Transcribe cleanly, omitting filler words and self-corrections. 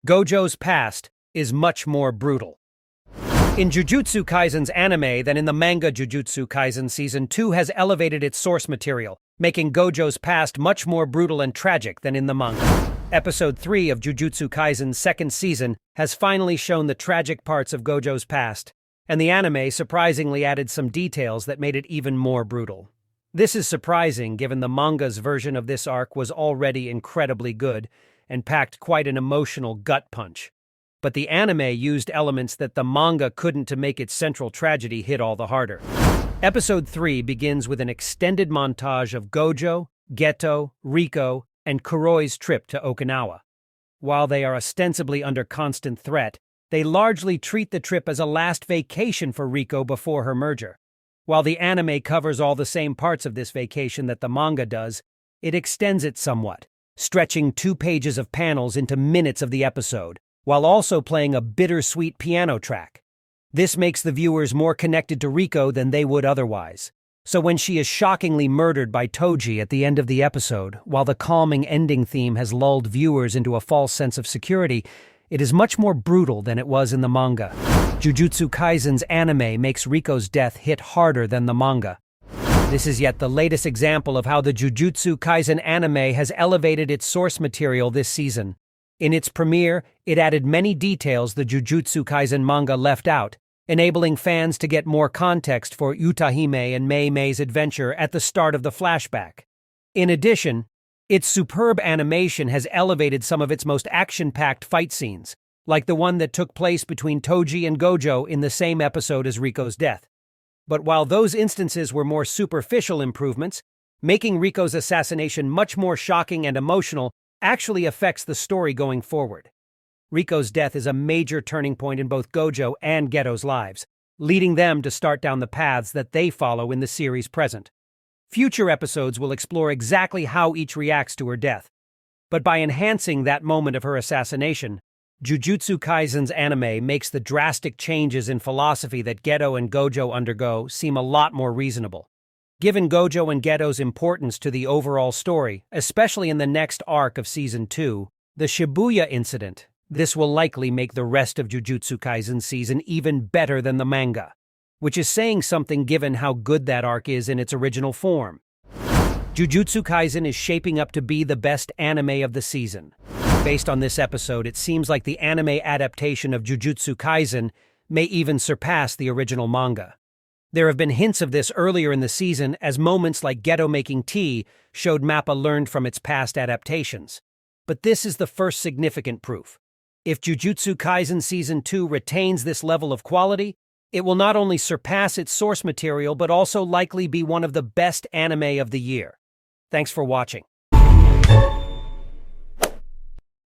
Gojo's past is much more brutal. In Jujutsu Kaisen's anime than in the manga. Jujutsu Kaisen Season 2 has elevated its source material, making Gojo's past much more brutal and tragic than in the manga. Episode 3 of Jujutsu Kaisen's second season has finally shown the tragic parts of Gojo's past, and the anime surprisingly added some details that made it even more brutal. This is surprising given the manga's version of this arc was already incredibly good and packed quite an emotional gut punch. But the anime used elements that the manga couldn't to make its central tragedy hit all the harder. Episode 3 begins with an extended montage of Gojo, Geto, Riko, and Kuroi's trip to Okinawa. While they are ostensibly under constant threat, they largely treat the trip as a last vacation for Riko before her merger. While the anime covers all the same parts of this vacation that the manga does, it extends it somewhat, stretching 2 pages of panels into minutes of the episode, while also playing a bittersweet piano track. This makes the viewers more connected to Riko than they would otherwise. So when she is shockingly murdered by Toji at the end of the episode, while the calming ending theme has lulled viewers into a false sense of security, it is much more brutal than it was in the manga. Jujutsu Kaisen's anime makes Riko's death hit harder than the manga. This is yet the latest example of how the Jujutsu Kaisen anime has elevated its source material this season. In its premiere, it added many details the Jujutsu Kaisen manga left out, enabling fans to get more context for Utahime and Mei's adventure at the start of the flashback. In addition, its superb animation has elevated some of its most action-packed fight scenes, like the one that took place between Toji and Gojo in the same episode as Riko's death. But while those instances were more superficial improvements, making Riko's assassination much more shocking and emotional actually affects the story going forward. Riko's death is a major turning point in both Gojo and Geto's lives, leading them to start down the paths that they follow in the series present. Future episodes will explore exactly how each reacts to her death. But by enhancing that moment of her assassination, Jujutsu Kaisen's anime makes the drastic changes in philosophy that Geto and Gojo undergo seem a lot more reasonable. Given Gojo and Geto's importance to the overall story, especially in the next arc of Season 2, the Shibuya incident, this will likely make the rest of Jujutsu Kaisen season even better than the manga, which is saying something given how good that arc is in its original form. Jujutsu Kaisen is shaping up to be the best anime of the season. Based on this episode, it seems like the anime adaptation of Jujutsu Kaisen may even surpass the original manga. There have been hints of this earlier in the season as moments like Geto making tea showed Mappa learned from its past adaptations. But this is the first significant proof. If Jujutsu Kaisen Season 2 retains this level of quality, it will not only surpass its source material but also likely be one of the best anime of the year. Thanks for watching.